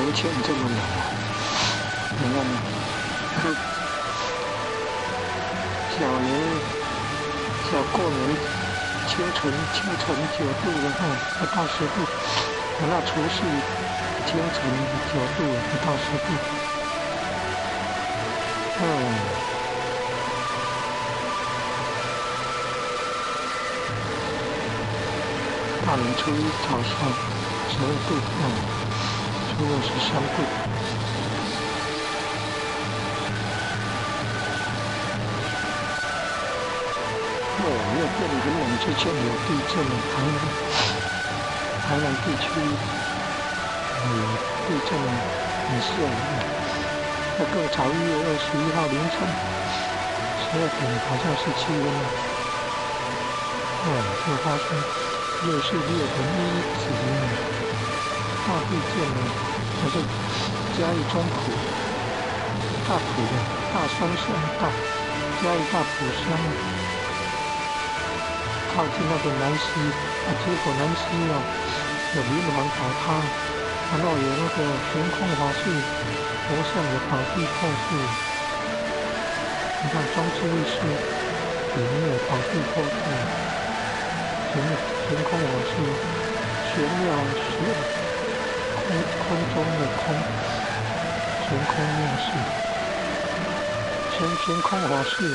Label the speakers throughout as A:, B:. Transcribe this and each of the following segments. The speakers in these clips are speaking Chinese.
A: 从前这么冷啊！你看，小过年清晨9度了不到10度，那除夕清晨9度不到10度，大年初一早上12度，初二13度。因为这里很冷，之前有地震了，台南地区有地震很吓人。那更早1月21号凌晨12点，好像是7温了。就发生6.1级大地震了，那是嘉义中埔、大埔的大山乡道、嘉义大埔乡。靠近那个南溪结果南溪有民房倒塌，然后有那个悬空滑树，楼上有倒地破树。你看装置艺术里面有倒地破树，悬空滑树，悬吊空中的空，悬空吊树，悬空滑树。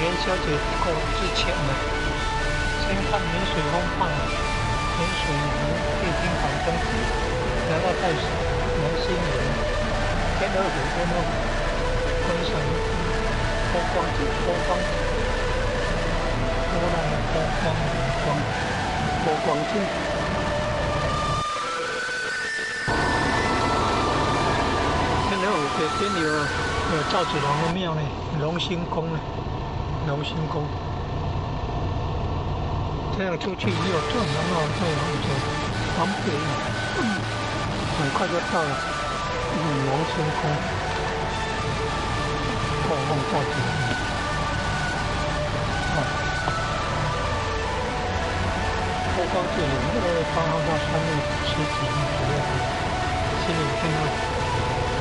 A: 元宵节过之前呢，先看明水风放明水湖夜景反灯，然后再南新园天天鹅湖，天鹅湖，观赏波光景，波光景，波浪的波光荧光，波光景。天鹅湖北边有赵子龙的庙呢，龙兴宫呢，龙兴宫。这样出去也有转，然后再往走，往北，很快就到了龙兴宫，后方赵子龙。波光镜228号到3月10几号左右，新年天鹅，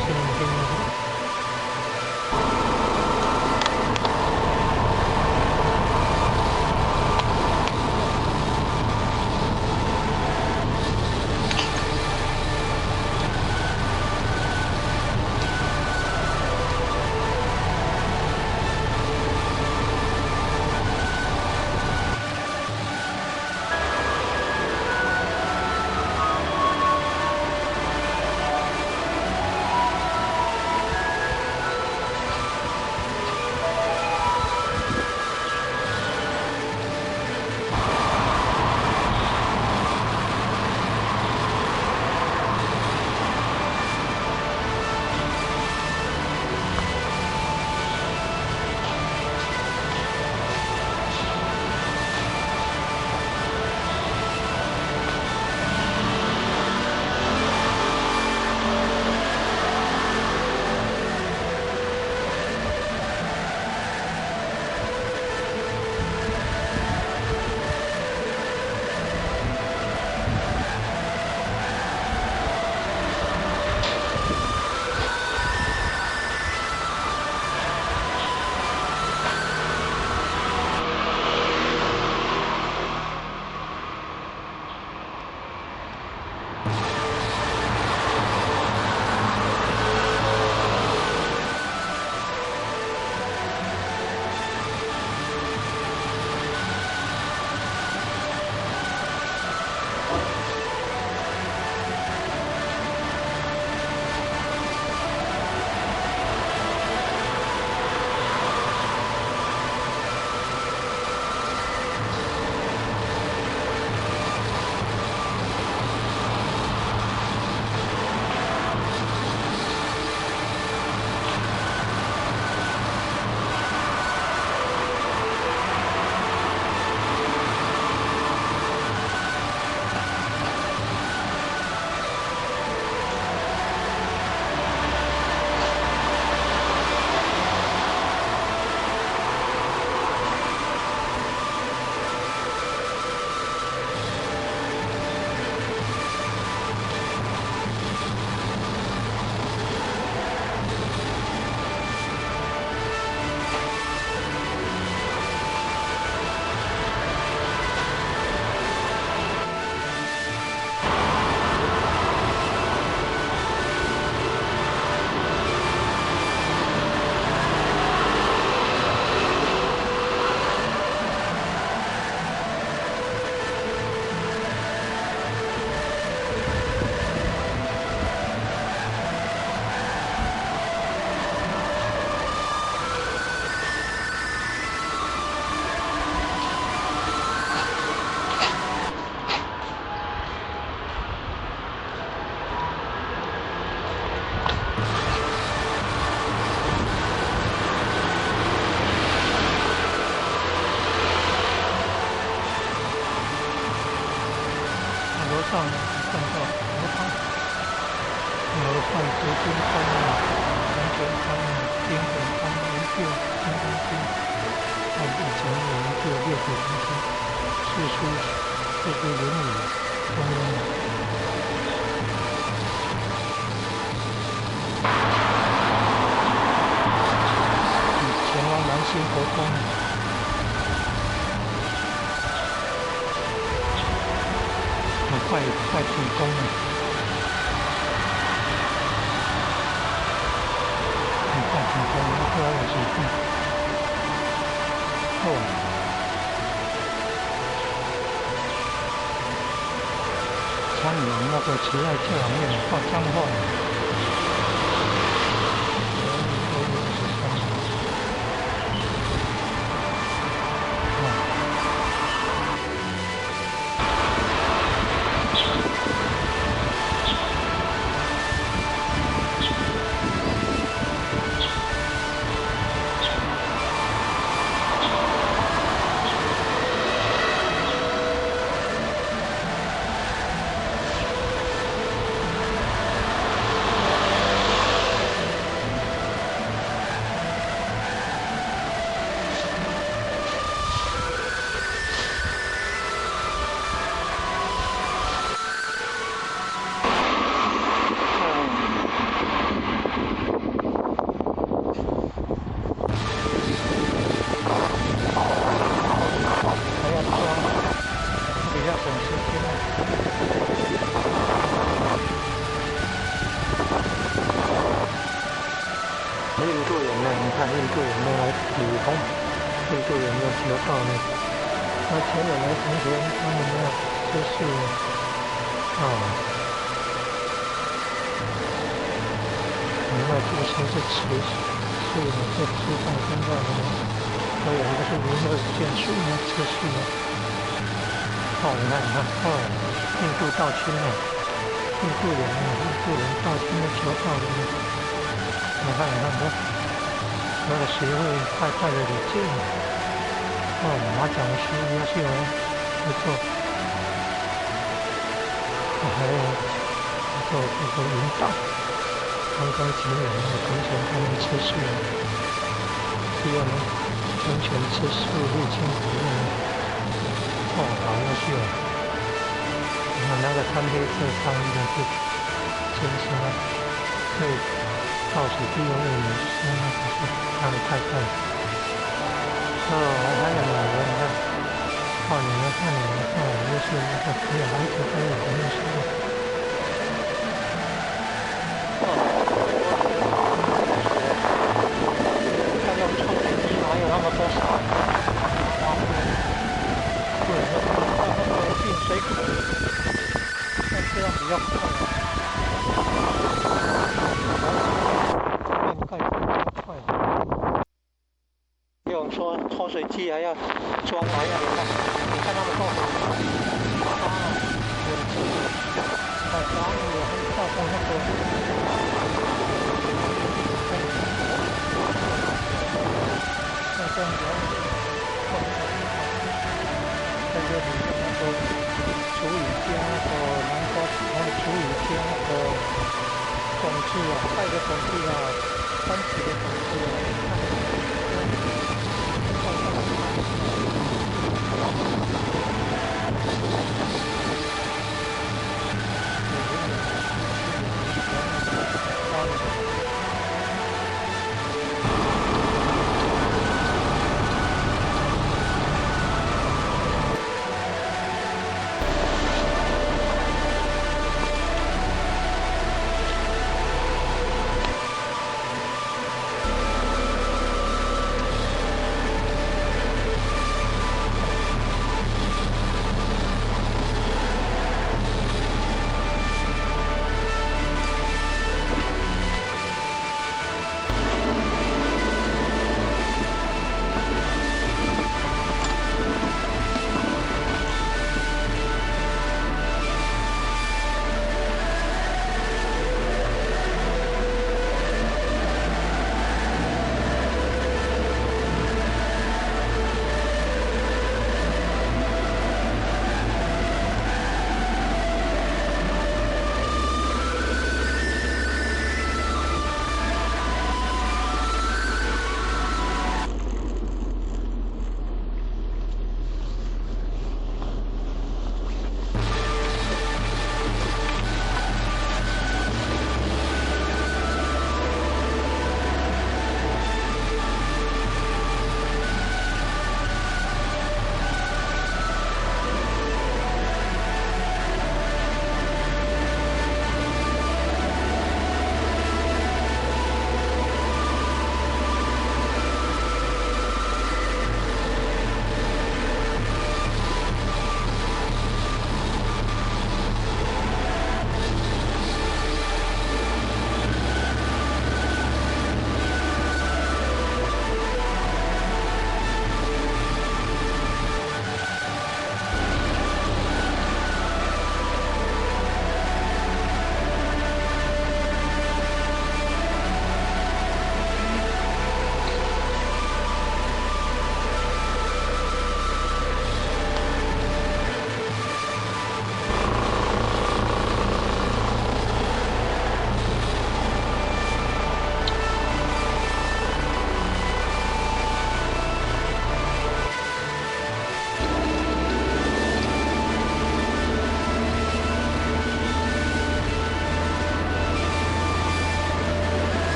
A: 新年天鹅。上看到罗汤，罗汉结晶汤啊，完全汤啊，丁粉汤、银锭、金刚经，按以前我们就六祖坛经、四书论语、中庸。前往南星佛宫。快成功了，很快成功了，250分。哦，参与那个慈爱教养院放脏话。你看印度人都来旅游，印度人的球道呢，那前两位同学他们呢，就是另外这个城市持续，所以呢，这吃饭跟这呢，还有一个是民乐建筑呢，持续呢，你看，印度道亲呢，印度人道亲的球道呢，你看。那个协会派的礼件，马讲师优秀哦，不错。还有做这个引导，刚刚前两位同学他们吃素了，第二呢，完全吃素入清服务呢，好优秀啊！你看那个穿黑色上衣的是先生啊，对，倒数第二位女生那个是他的太太。还有女人，你看，女人看女人，又是那个没有孩子还有朋友说的。看用抽水机哪有那么多水？对，那个进水口，那这样比较快。说抽水机还要装来呀，你看他们做什么？然后也会造成那个，像这样子，在这里那个厨余间那个南瓜，然后厨余间那个种子啊，菜的种子啊，番茄的种子啊。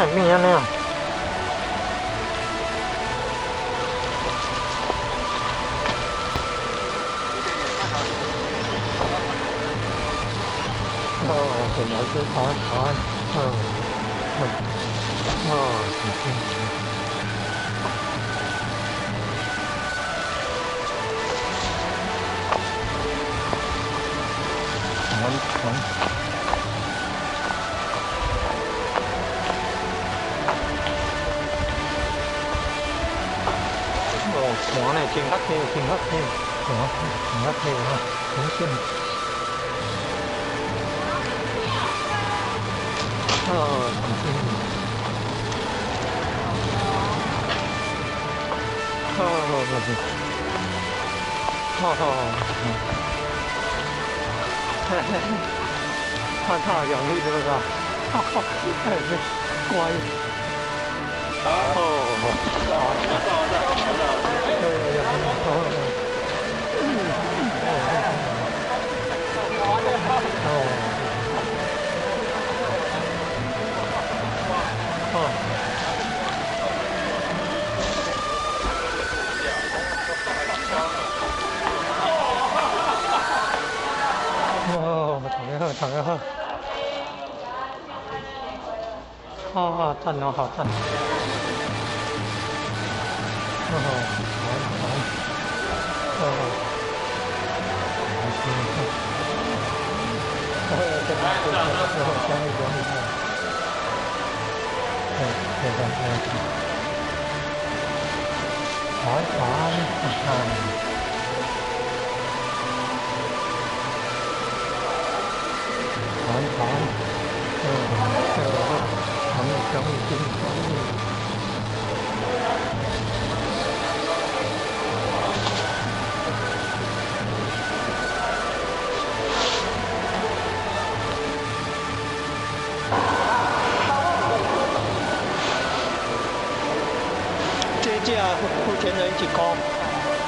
A: ไหนมีอันเนี่ยเห็นแล้วคือถอนจริงถอนหัวnày trên khắc thêmหัวkhắc thêm ha đúng chân thả giống như thế nào quay thằng ấy thân nó hảo thân trong kinh这只付钱人一個，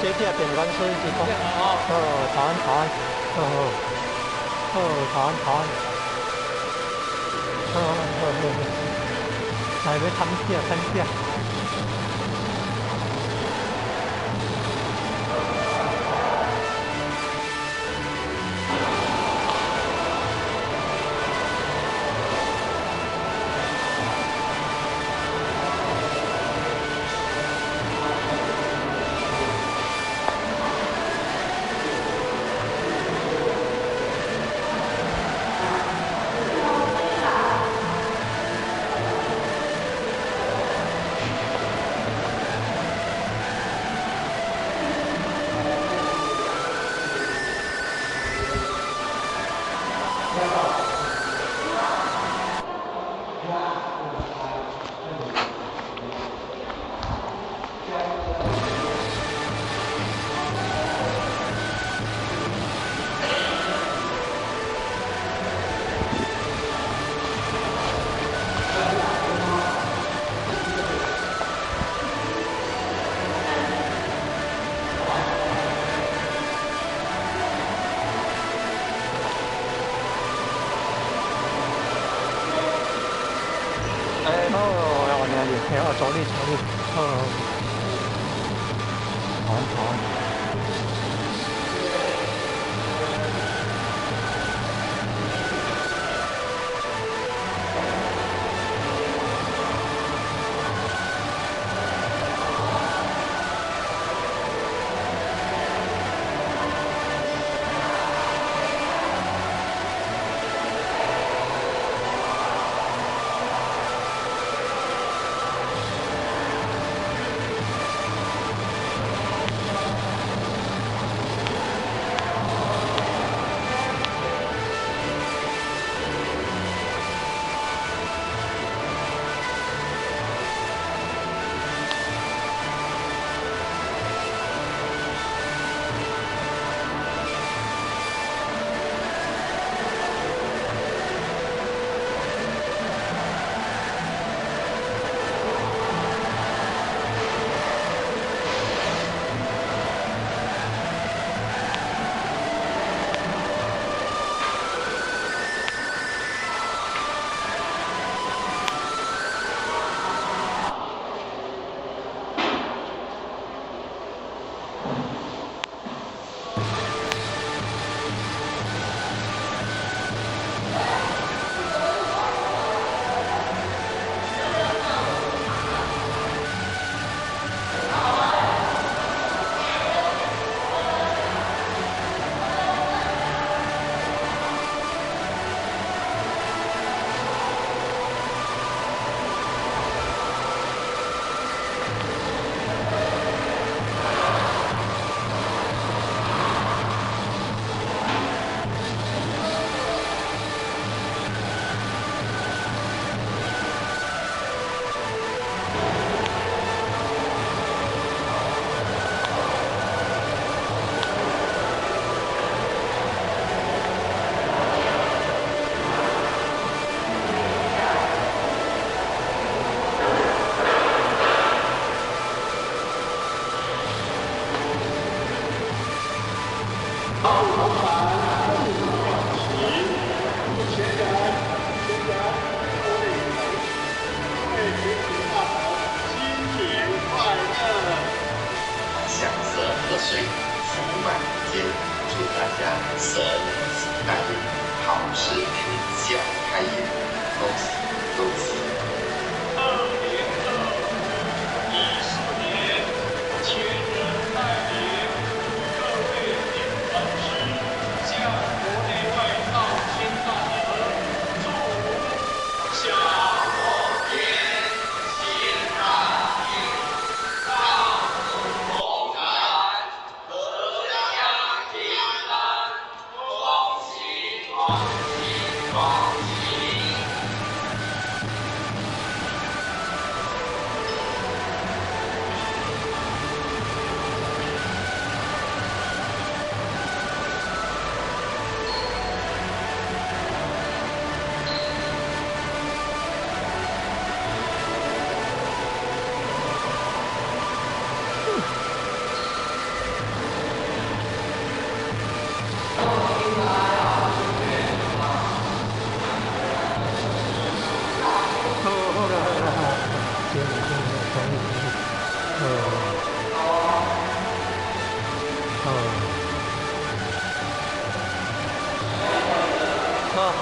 A: 這只電關水一個，彈，lại với thăm kia走力，好。
B: 贺岁，福满天，祝大家身体大运，好事天下开眼，恭喜恭喜
C: 2024年，前人带领各位典传师，向国内外道亲大德祝福下过年行大运，大福同展，阖家平安，恭喜恭喜恭喜！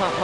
A: 哈哈。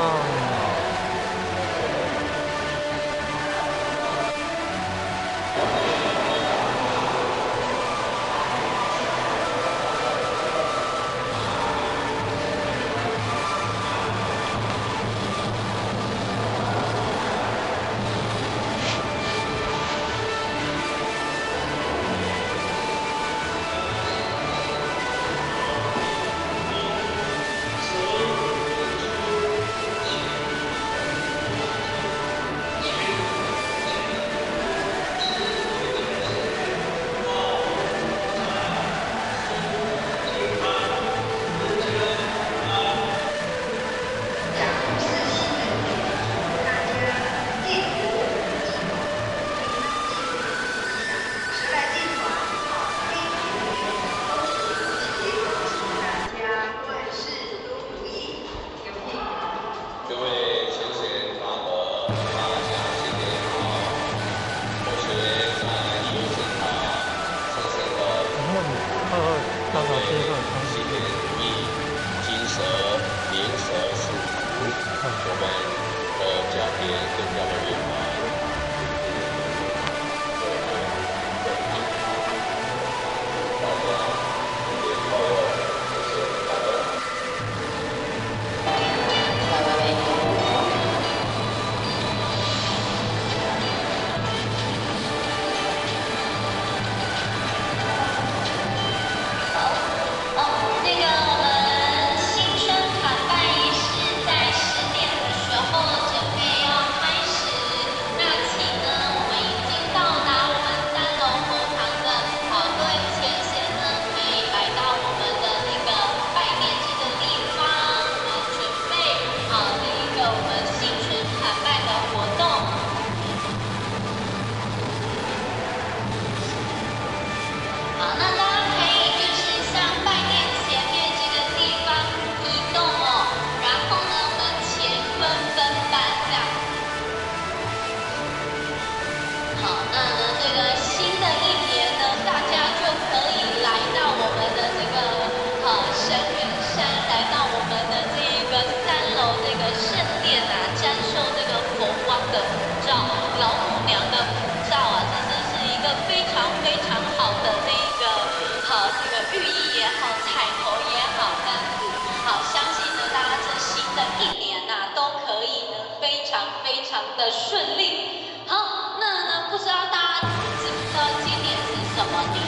D: 的顺利。好，那呢，不知道大家知不知道今年是什么年？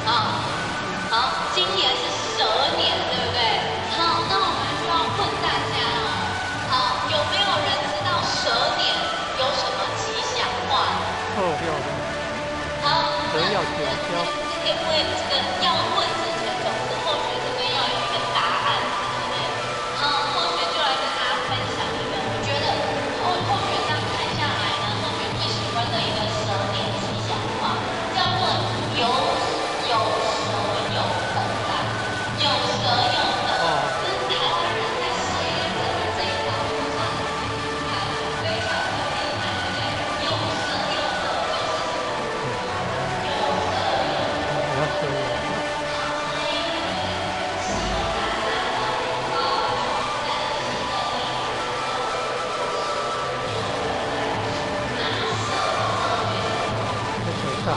D: 好，今年是蛇年，对不对？好，那我们就要问大家哦，好，有没有人知道蛇年有什么吉祥话？好，那因为这个要问之前，总是后学这边要有一个答案，对不对？好，后学就来跟大家分享一个，我觉得后学这样看下来呢，后学最喜欢的一个蛇年吉祥话，叫做有蛇有等啦，有蛇有等，这是台湾人在写的这一条路上，看非常的厉害，对不对？有蛇有等就是什么？有蛇有等。
A: 那可以。这多大？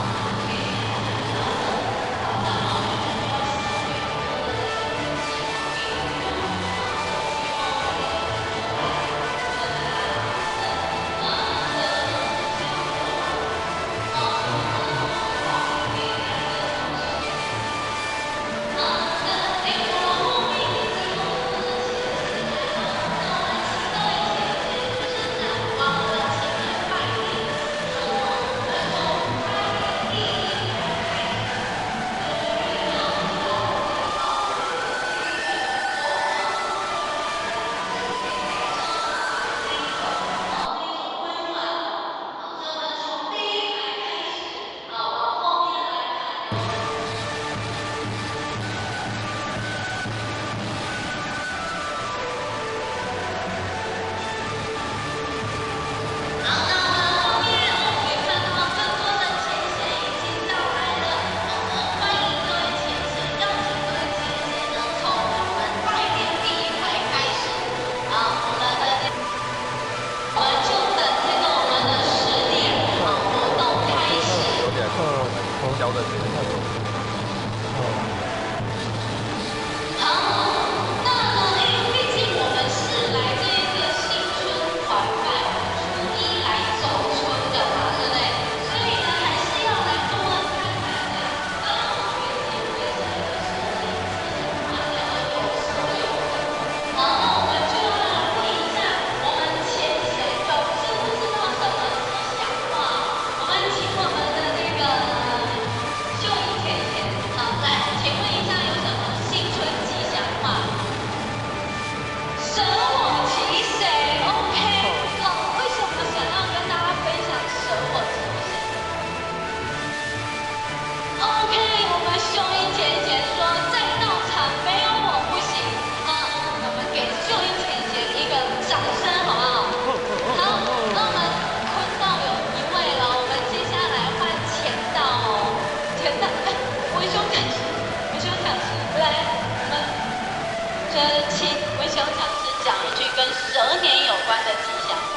D: 请文雄讲师讲一句跟蛇年有关的吉祥话。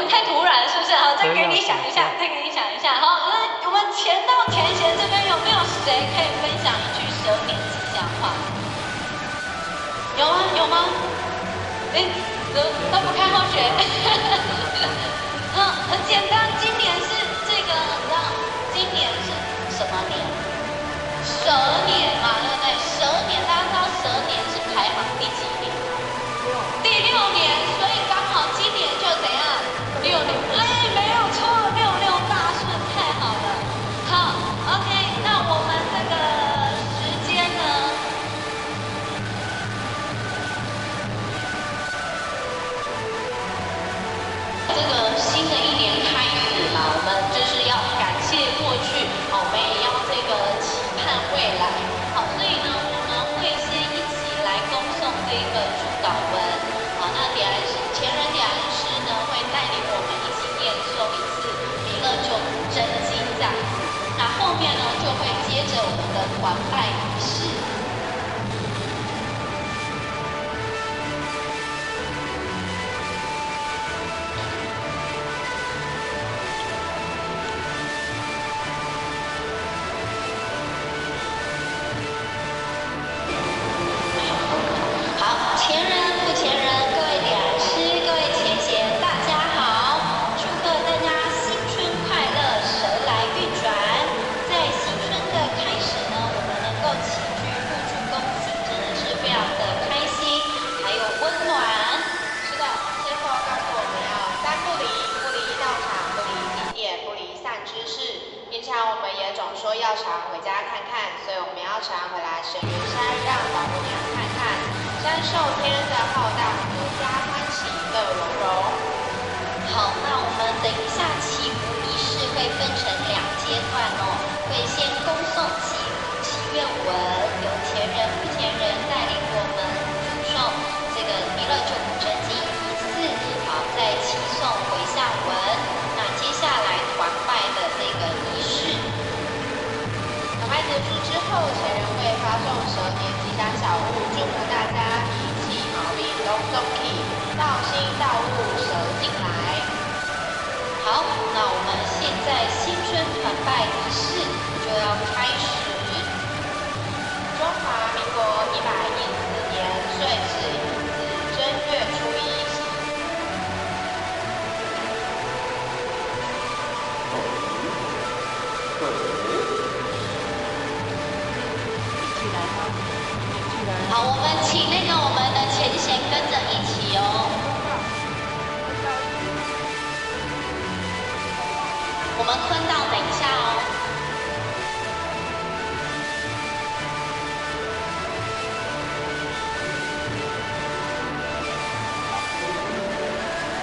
D: 太突然是不是？好，再给你想一下，好，那我们前到前贤这边有没有谁可以分享一句蛇年吉祥话？有吗？都不看后学。很简单，今年是这个，你知道，今年是什么年？蛇年嘛，对不对？蛇年，大家知道蛇年是排行第几年？第6年，所以刚好今年就怎样？6年，没有错，66大顺，太好了。好 ，OK， 那我们这个时间呢？这个新的一年开始嘛，我们就是要感谢过去，我们也要这个期盼未来。好，所以呢，我们会先一起来恭诵这个主祷文。好，那前人点燃师呢会带领我们一起念诵一次弥勒救苦真经这样子。那后面呢就会接着我们的团拜仪式。
E: 我们也总说要常回家看看，所以我们要常回来神云山，让老母娘看看山寿天的浩荡，阖家欢喜乐融融。
D: 好，那我们等一下祈福仪式会分成2阶段哦，会先恭诵祈愿文，由前人、不前人带领我们诵这个弥勒救苦真经1次，好，再祈诵回向文。那接下来好，那我们现在新春团拜仪式就要开始。中华民国114年岁次寅子正月初1。好，我们请我们的前贤跟着一起哦。我们坤道等一下哦。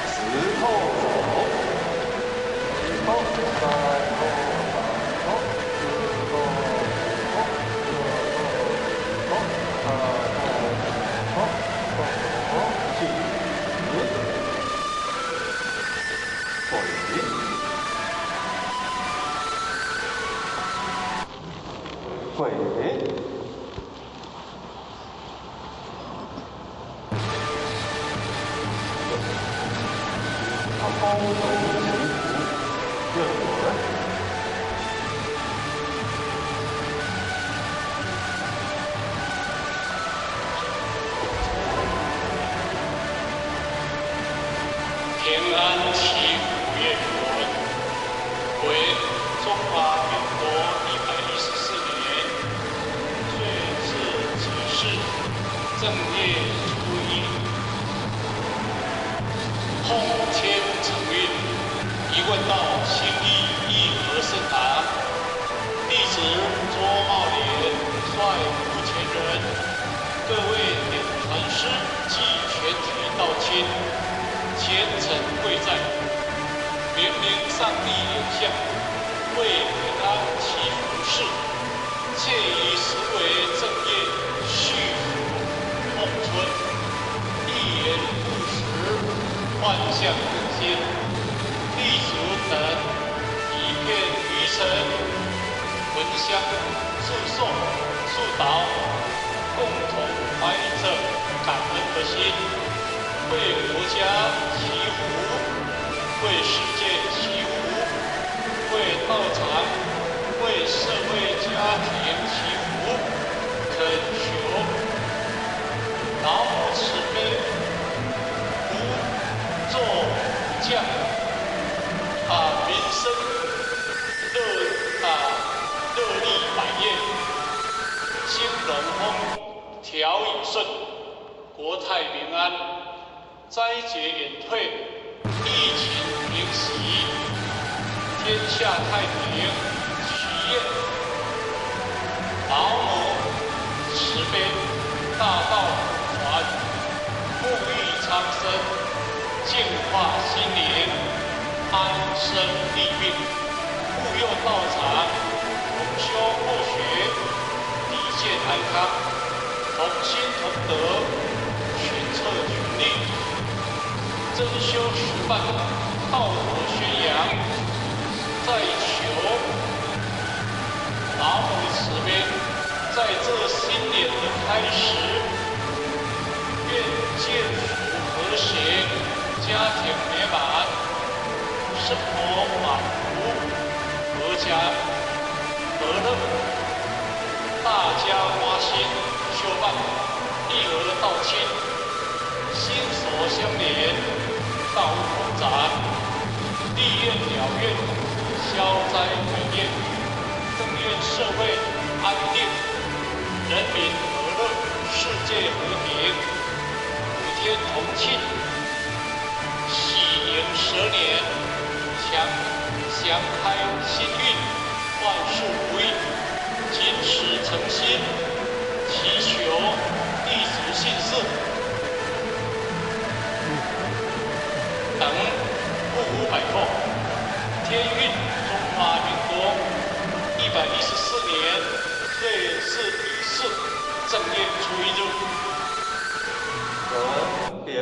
C: 石头鬼，他包头祈福，任我人。平安祈福愿文，为中华民国114年岁次己巳正月初1，奉天承运，一问道心意义和甚达。弟子卓茂莲率5千人，各位点传师及全体道亲，虔诚跪在，明明上帝有相，为平安祈福事，切以实为正业，续福奉春，一言不实，万象更新，地主等以片愚臣，焚香祝寿祝祷，共同怀着感恩的心，为国家祈福，为世界祈福，为道场、为社会家庭祈福，恳求老母慈悲，福作降，民生乐利百业，兴隆风，调以顺，国泰民安，灾劫远退，疫情平息，天下太平，祈愿老母慈悲，大道普传，沐浴苍生，净化心灵，安身立命，护佑道场，同修或学，理健安康，同心同德，群策群力，真修实办，道德宣扬，在求老母慈悲，在这新年的开始，愿建福和谐，家庭美满，生活满足，阖家和乐，大家花心修办，义和道亲，心所相连，道务同展，地愿了愿，消灾毁业，更愿社会安定，人民和乐，世界和平，普天同庆，喜迎蛇年，祥开新运，万事如意，谨此诚心，祈求弟子信誓等不无百过，天运中华民国114年岁次乙巳正月初1日，本表。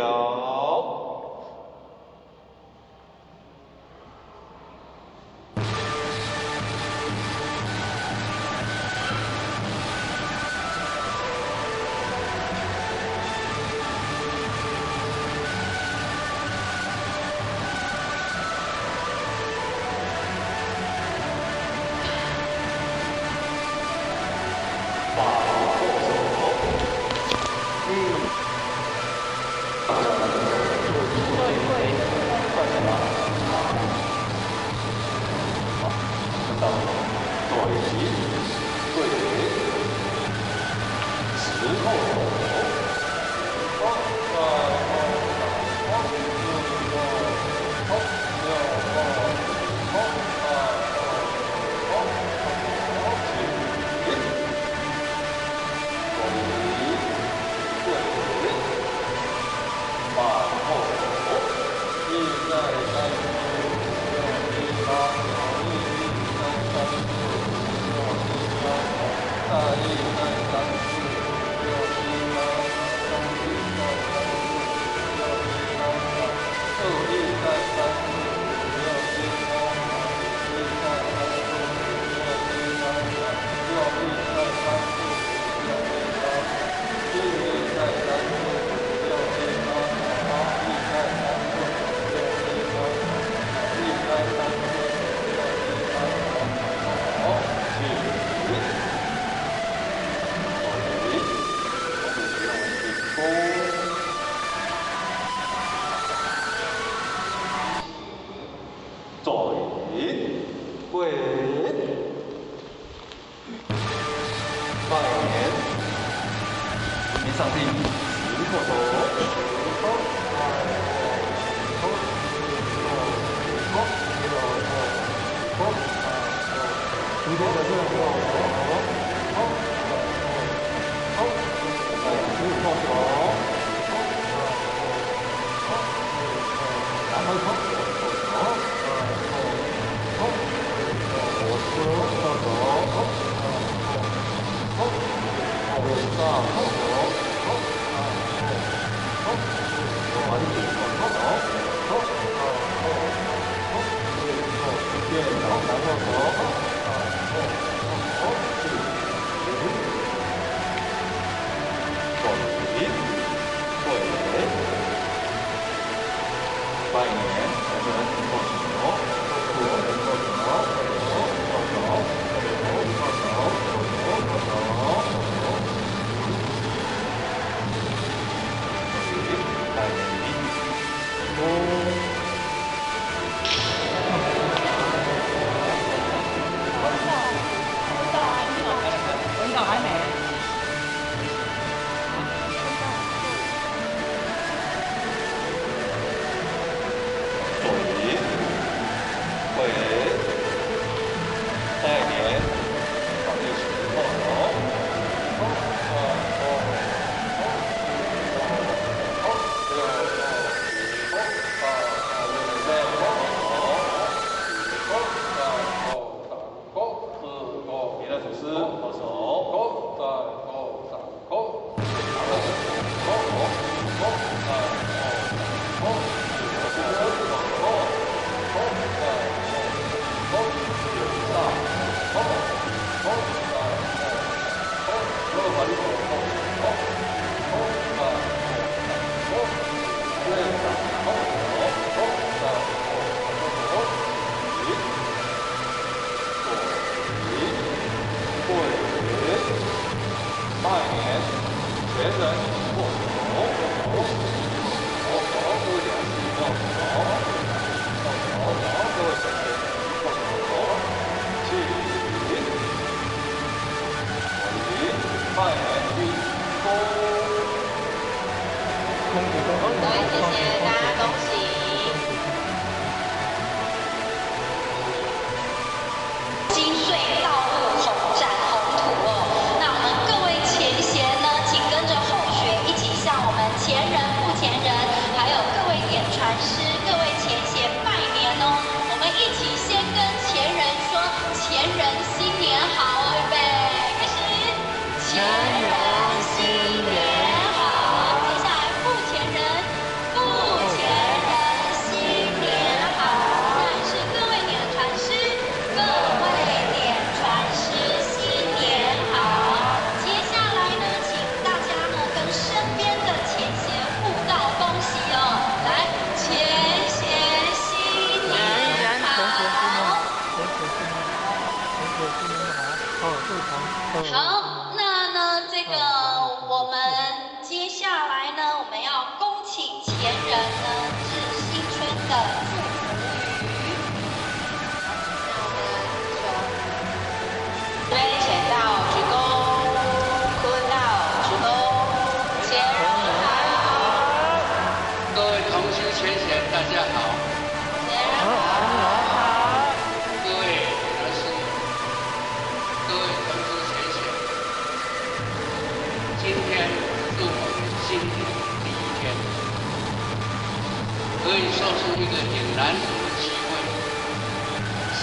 F: 个迎难得的机会，365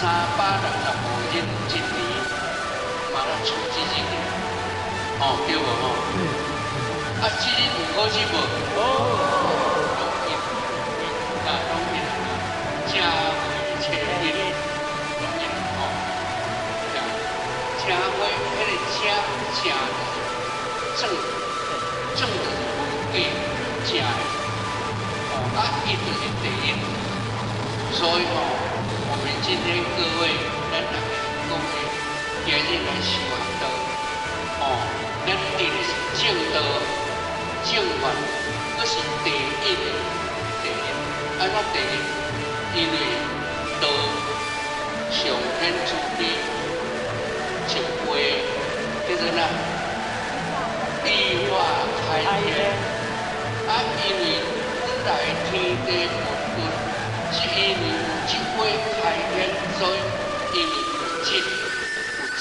F: 日一年，嘛咱出这日个，对无吼？啊，这日有好吃无？拢印啊，正月初一日拢印吼，正月迄个正就是文价正的，一就是第一，所以我们今天各位咱大家各位今日来修行道，咱定的是正道、正法，佫是第一的第一。安怎第一？因为道上天注定一回，叫做哪？地化开天。因为本来天地混沌，是因为有一回开天，所以因为有质，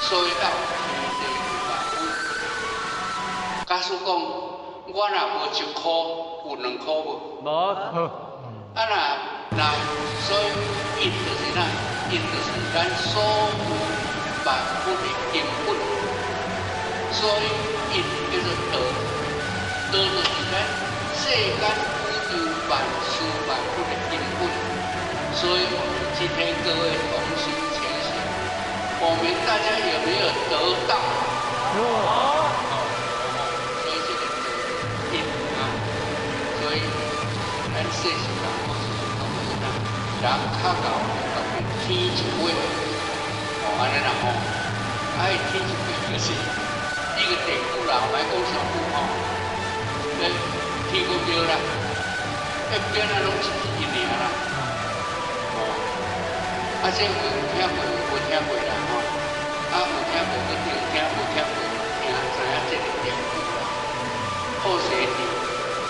F: 所以才有天地有万物。假使讲，我若无1箍，有2箍无？无。所以因就是哪？因就是咱所有万物的根本，所以因叫做道，道就是咱世间宇宙万事万物的根本。所以我们今天各位同心前行，我们大家有没有得到？所以这个因所以咱世俗人。人较高，特别天一位，安尼啦天一位就是呢个地久人，莫讲上久天公庙啦，边拢是一年啦，这有听过无听过啦有听过就对，听无听过听，知影这个典故啦，好势伫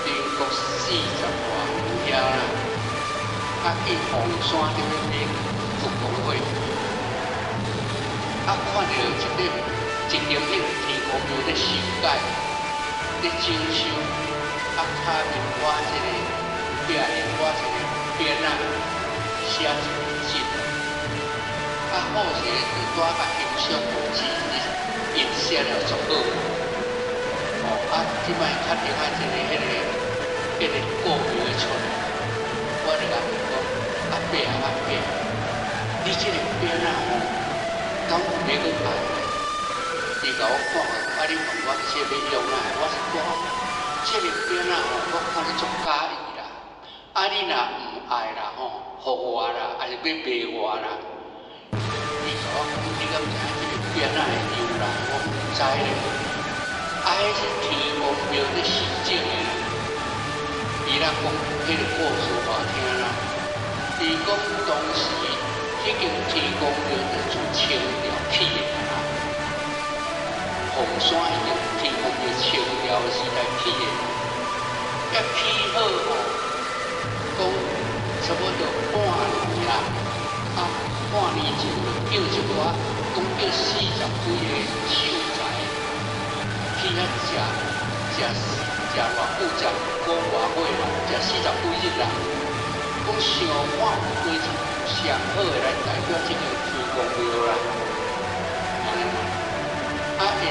F: 民国40多年了啦。去红山顶边做工会，看到一间迄个天公庙咧修改，咧整修，下面画一个壁咧画一个边写一个字，好势就带甲欣赏文字，印写了足好。即摆较顶一个迄个古庙的出来，我就甲伊讲。阿伯，你这个边敢有要去爱？伊甲我看，你问我这要用哪？我是讲，这个边我看你足介意啦。你若唔爱啦互我啦，还是要卖我啦？伊甲我讲，你敢知影这个边的由来？我唔知咧。迄是天公庙咧修整的啦。伊若讲，迄个故事我听啦。伊讲当时迄间天公庙就做清朝起的啦，红山迄间天公庙清朝时代起的，起好讲差不多半年啦，半年前就叫一寡，讲叫40几个秀才，去遐食偌久，食过偌岁啦，食40几日啦。讲想看有对上好的来代表这个天公庙啦，下日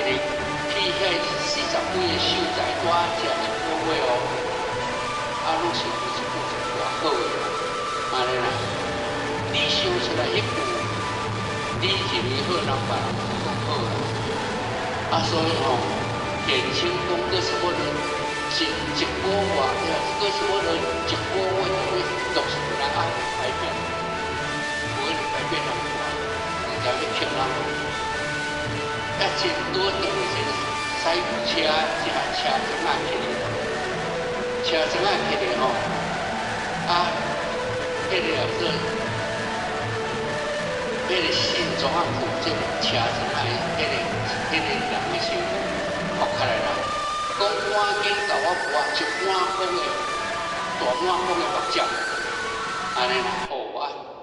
F: 去遐40几个秀才带食1个月拢是有一句偌好的啦，安尼啦，你想出来迄句，你认为好，人别人讲好啦，所以言情讲个什么人？一个月，个什么人1个月就是人爱改变，无改变人人家去骗人。真多等于是驶车，一台车怎啊起来？车怎啊起来迄个说，迄个信怎啊负责车怎啊？迄个人的身份学起来啦。讲赶紧甲我抹一碗公的大碗公的目汁，安尼啦，我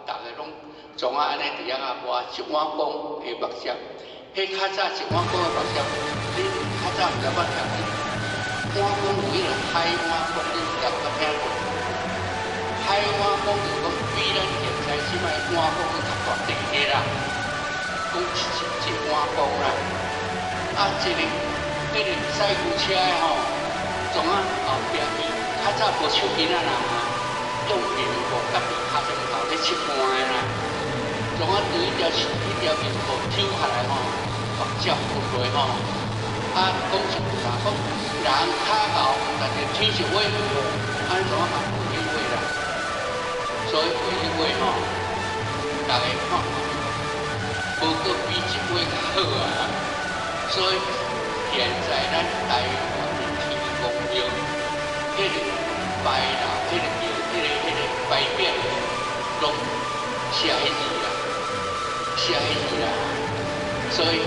F: 大家拢总安尼伫遐抹一碗公的目汁。迄较早一碗公的目汁，你较早毋知捌听过？碗公有迄个海碗公，你有听过？海海碗讲就讲比咱现在即摆碗讲较大地个啦，讲一碗公啦，迄个驶牛车的吼，从后壁去，较早无手机人啊，用苹果甲皮卡上头咧切盘的啦，从对一条苹果抽下来吼，把脚放落吼，讲是啥？讲人骹厚，但是天是歪，安怎嘛不会歪啦？所以不会歪吼，大家看看，无个比一歪较好啊，所以。现在咱台湾的天公庙，迄个牌啦，迄个庙，迄个牌匾，拢写迄字啦，写迄字啦。所以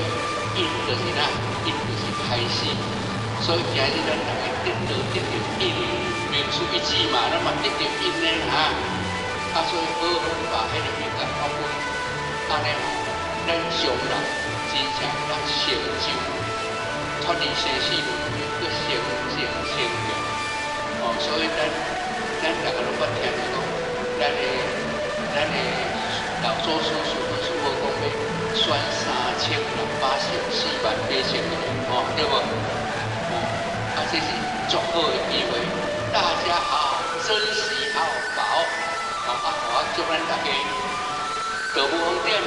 F: 印就是哪，印就是开始。所以今日咱大家得到印，名书一字嘛，咱嘛得到印呢哈。所以好好把迄个名甲发挥，安尼吼，咱上人真正咱成就。脱离生死轮回，个成就，所以咱大家拢捌听着讲，咱的老祖叔叔都是无讲要选3684万8千个人，对无？这是足好的机会，大家好好珍惜，好好把握，我祝咱大家各不方便，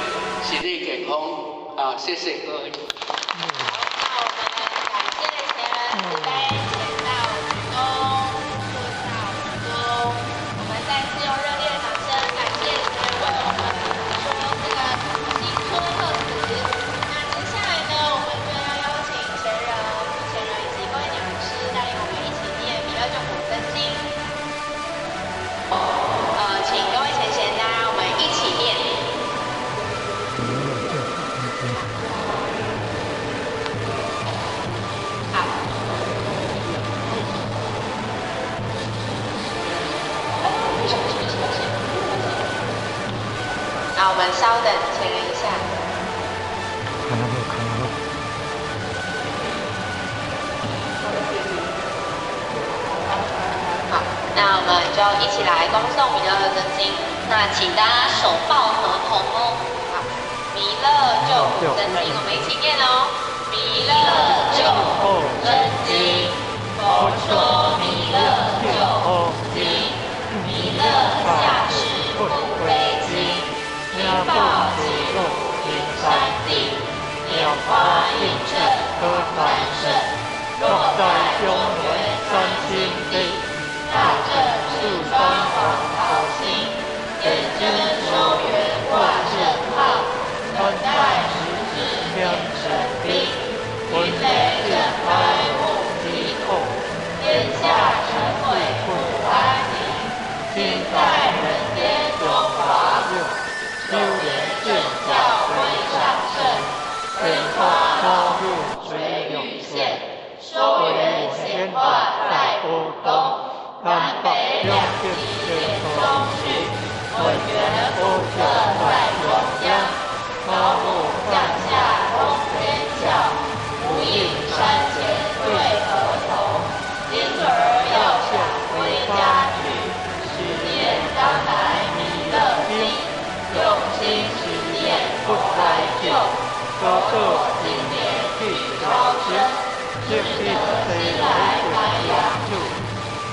F: 身体健康，谢谢各位。
E: 慈悲前到鞠躬，坐下鞠躬。我们再次用热烈的掌声感谢前人为我们说这个新春贺词。那接下来呢，我们就要邀请前人、副前人以及各位讲师带领我们一起念《弥勒救苦真经》。请各位前贤大家我们一起念。我们稍等前人一下。好，那我们就一起来恭诵弥勒真经。那请大家手抱合同哦。好，弥勒救苦真经，我们一起念哦。弥勒救苦真经，佛说弥勒救苦经，弥勒下世不悲经。妙报即入灵山地，妙花映衬得三圣。若在中原三清地，大正四方王桃心，眼真收圆挂正号，等待十指两神兵，云雷震开木鸡孔，天下臣会不安宁，今在人间中华有。修炼正教归上圣，莲花高入水涌现，收圆显化在波东，南北两地连中去，文源不可在中央，高木降下通天教，无影山前对河童，婴儿要想回家去，十念当来弥勒经。用心实践不来救，多做今年必超生，是一谁来白羊处，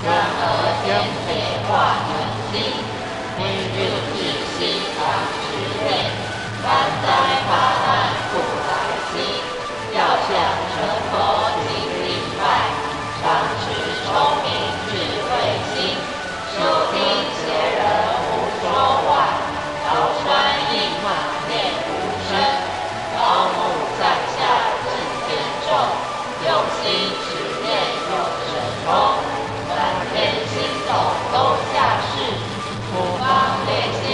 E: 然而将美化成金，微六至心常实验，三灾八难不来心，要想成佛请礼拜，常持聪明智慧心，收听邪人胡说话。高山映马念无声，高木在下自天众，用心持念有神通，满天星斗都下世，五方列仙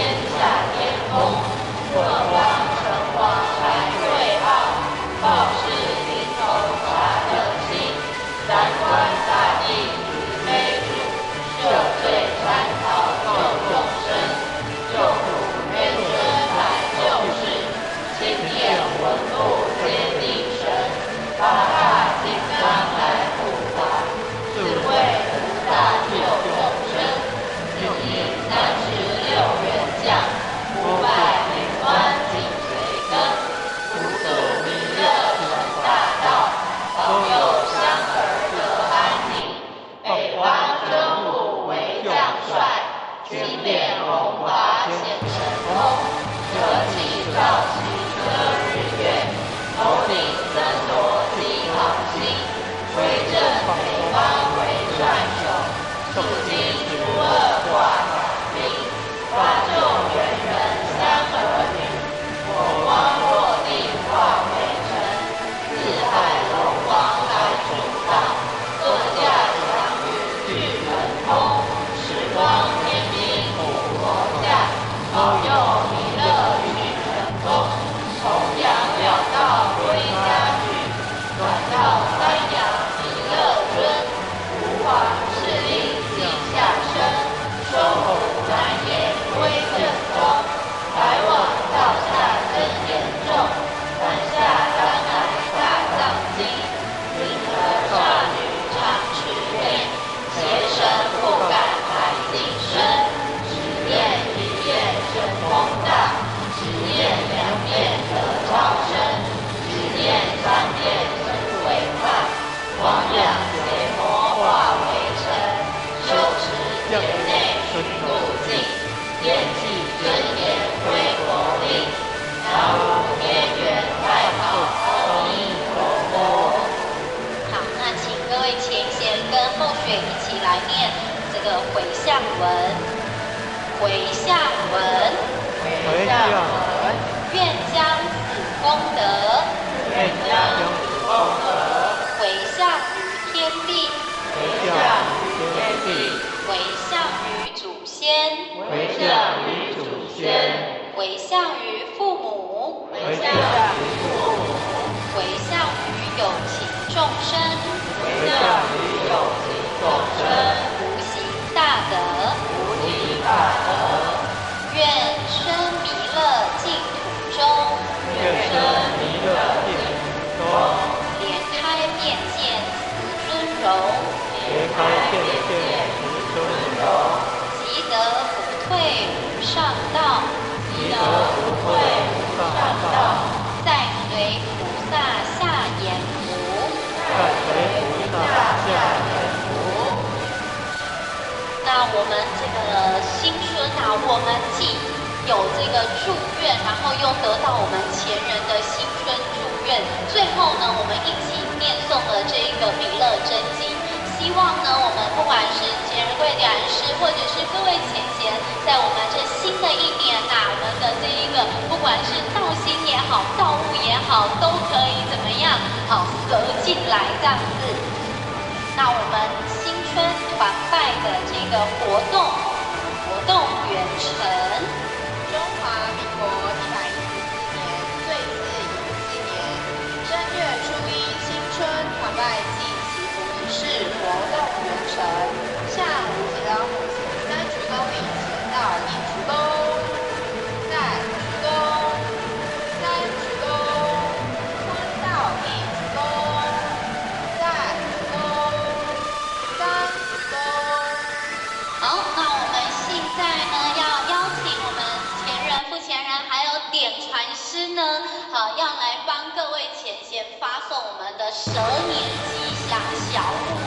E: 愿将此功德，
A: 愿将此功德
E: 回向于天地，
A: 回向于天地，
E: 回向于祖先，
A: 回向于祖先，
E: 回向于父母，
A: 回向于父母，
E: 回向于有情众生，
A: 回向于有情众生，
E: 无形大德，
A: 无形大德，
E: 愿生弥勒净土中，
A: 愿生弥勒净土中，
E: 莲开面见慈尊容，
A: 莲开见见慈尊容，
E: 即得不退无上道，
A: 即得不退无上道，
E: 再随菩萨下言福，
A: 再随菩萨下言福。
E: 那我们这个新春啊，我们既有这个祝愿，然后又得到我们前人的新春祝愿，最后呢，我们一起念诵了这一个弥勒真经。希望呢，我们不管是节日会感恩师，或者是各位浅贤，在我们这新的一年呐、我们的这一个不管是道心也好，道物也好，都可以怎么样？好，合进来这样子。那我们新春团拜的这个活动圆成。
G: 中华民国114年岁次乙巳年正月初一新春团拜暨祈福仪式活动圆成。下午请到母亲3鞠躬礼前到1鞠躬，再鞠躬，3鞠躬，坤到1鞠躬，再鞠躬，3鞠躬。
E: 好，那我们现在呢要邀请我们前人、副前人还有点传师呢，好，要来帮各位前贤发送我们的蛇年吉祥小物